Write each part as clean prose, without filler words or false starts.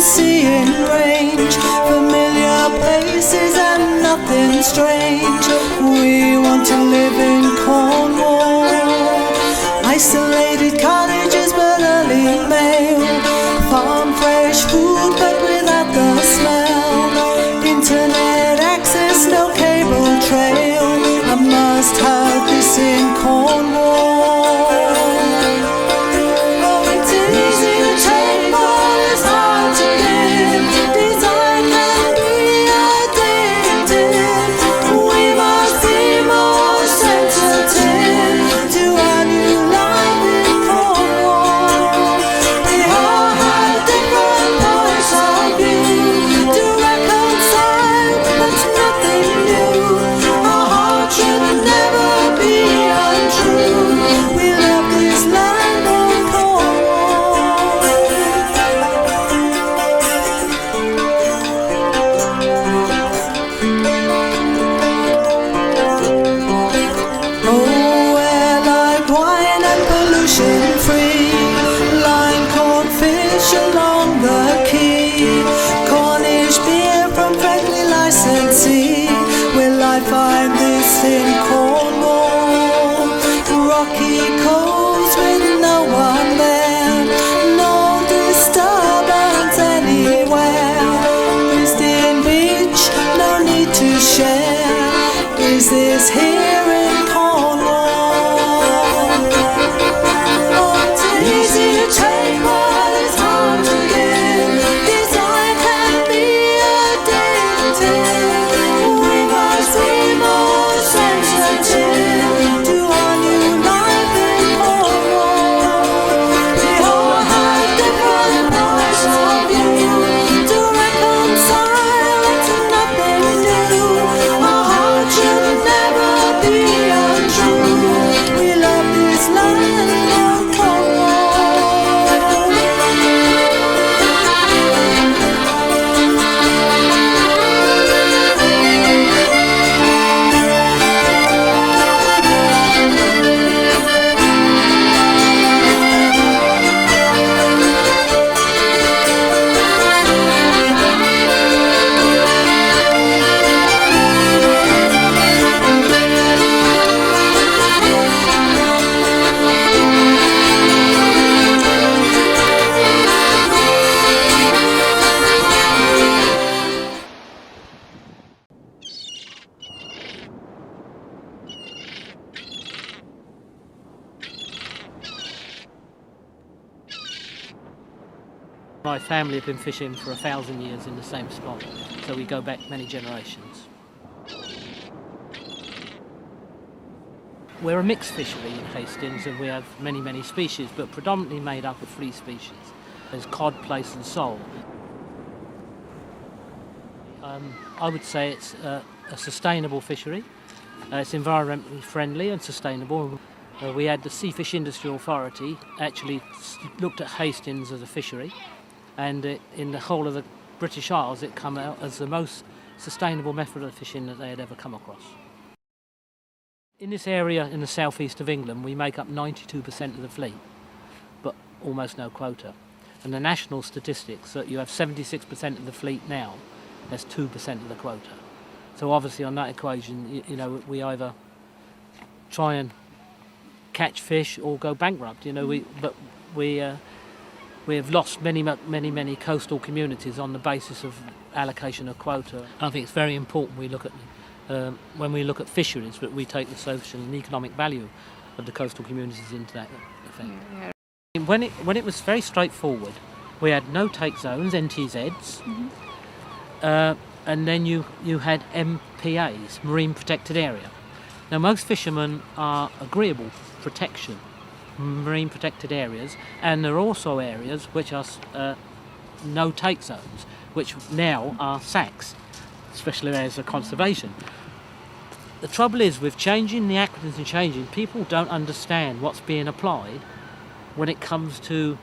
Sea and range, familiar places and nothing strange. We want to live in Cornwall, isolated cottages but early mail, farm fresh food but without the smell, internet access, no cable trail. I must have this in Cornwall. Sensitive My family have been fishing for 1,000 years in the same spot, so we go back many generations. We're a mixed fishery in Hastings, and we have many, many species, but predominantly made up of 3 species. There's cod, plaice and sole. I would say it's a sustainable fishery. It's environmentally friendly and sustainable. We had the Seafish Industry Authority actually looked at Hastings as a fishery, and in the whole of the British Isles it came out as the most sustainable method of fishing that they had ever come across. In this area in the southeast of England we make up 92% of the fleet, but almost no quota. And the national statistics that you have 76% of the fleet now, that's 2% of the quota. So obviously on that equation, you know, we either try and catch fish or go bankrupt. You know, we have lost many coastal communities on the basis of allocation of quota. I think it's very important we look at when we look at fisheries, but we take the social and economic value of the coastal communities into that effect. Yeah. When it was very straightforward, we had no take zones, NTZs, and then you had MPAs, Marine Protected Area. Now most fishermen are agreeable to protection, marine protected areas, and there are also areas which are no take zones, which now are SACs, Special Areas of Conservation. The trouble is with changing the acronyms and changing, people don't understand what's being applied when it comes to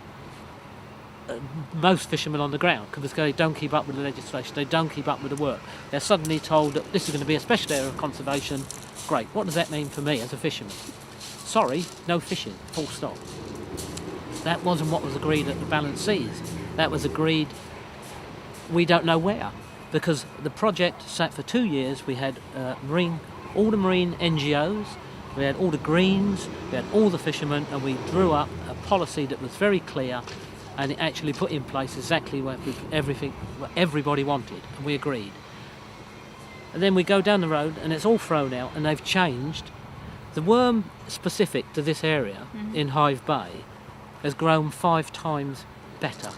most fishermen on the ground, because they don't keep up with the legislation, they don't keep up with the work. They're suddenly told that this is going to be a special area of conservation. Great, what does that mean for me as a fisherman? Sorry, no fishing, full stop. That wasn't what was agreed at the Balanced Seas. That was agreed, we don't know where, because the project sat for 2 years. We had all the marine NGOs, we had all the Greens, we had all the fishermen, and we drew up a policy that was very clear, and it actually put in place exactly what everybody wanted, and we agreed. And then we go down the road and it's all thrown out, and they've changed. The worm specific to this area in Hive Bay has grown 5 times better.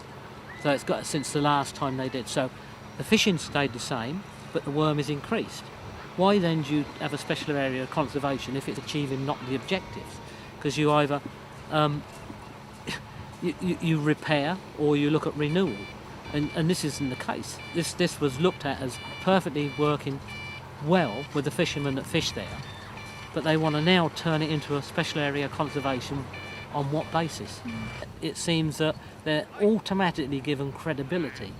So it's got since the last time they did. So the fishing stayed the same, but the worm is increased. Why then do you have a special area of conservation if it's achieving not the objectives? Because you either you repair or you look at renewal. And this isn't the case. This was looked at as perfectly working well with the fishermen that fish there, but they want to now turn it into a special area of conservation. On what basis? It seems that they're automatically given credibility,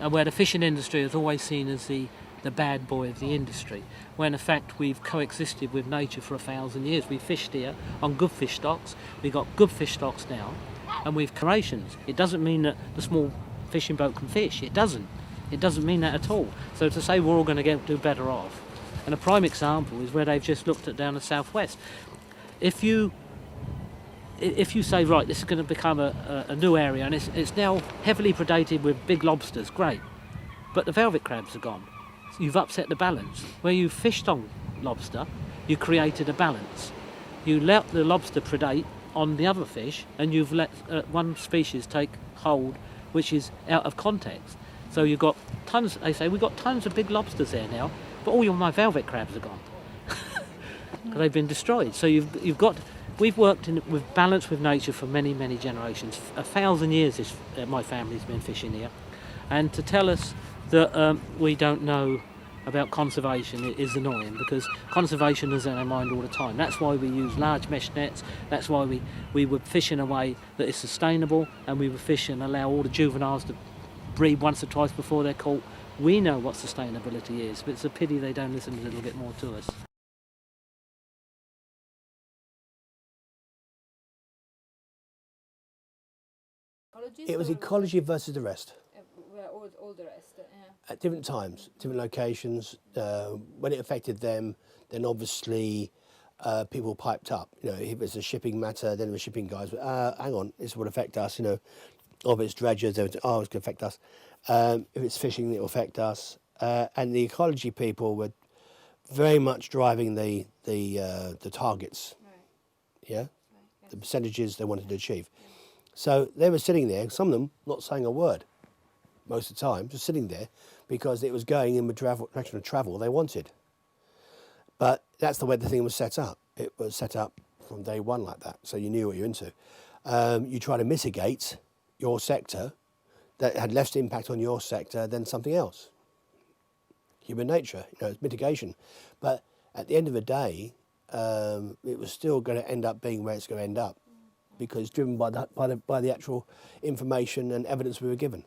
where the fishing industry is always seen as the bad boy of the industry, when in fact we've coexisted with nature for 1,000 years. We fished here on good fish stocks, we've got good fish stocks now, and we've creations. It doesn't mean that the small fishing boat can fish. It doesn't mean that at all. So to say we're all going to do better off, and a prime example is where they've just looked at down the southwest. If you say, right, this is going to become a new area, and it's now heavily predated with big lobsters, great, but the velvet crabs are gone. So you've upset the balance. Where you fished on lobster, you created a balance. You let the lobster predate on the other fish, and you've let one species take hold which is out of context. So you've got tons, they say, we've got tons of big lobsters there now, but all my velvet crabs are gone. Because they've been destroyed. So we've worked with balance with nature for many generations. 1,000 years my family's been fishing here. And to tell us that we don't know about conservation is annoying, because conservation is in our mind all the time. That's why we use large mesh nets. That's why we would fish in a way that is sustainable, and we would fish and allow all the juveniles to breed once or twice before they're caught. We know what sustainability is, but it's a pity they don't listen a little bit more to us. It was ecology versus the rest. All the rest, yeah. At different times, different locations. When it affected them, then obviously people piped up. You know, if it's a shipping matter, then the shipping guys were, hang on, this would affect us. You know, if it's dredgers, they would, it's going to affect us. If it's fishing, it will affect us. And the ecology people were very much driving the targets. Right. Yeah, the percentages they wanted to achieve. So they were sitting there, some of them not saying a word most of the time, just sitting there because it was going in the direction of travel they wanted. But that's the way the thing was set up. It was set up from day one like that, so you knew what you're into. You try to mitigate your sector that had less impact on your sector than something else. Human nature, it's mitigation. But at the end of the day, it was still going to end up being where it's going to end up, because it's driven by the actual information and evidence we were given.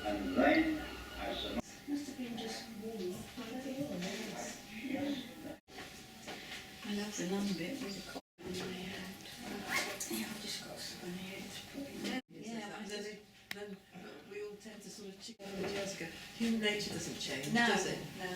And then, as the must have been just warm. I love the long bit with the cotton on my hand. Yeah, I've just got some here. It's probably then we all tend to sort of chicken and years ago. Human nature doesn't change, No, does it? no.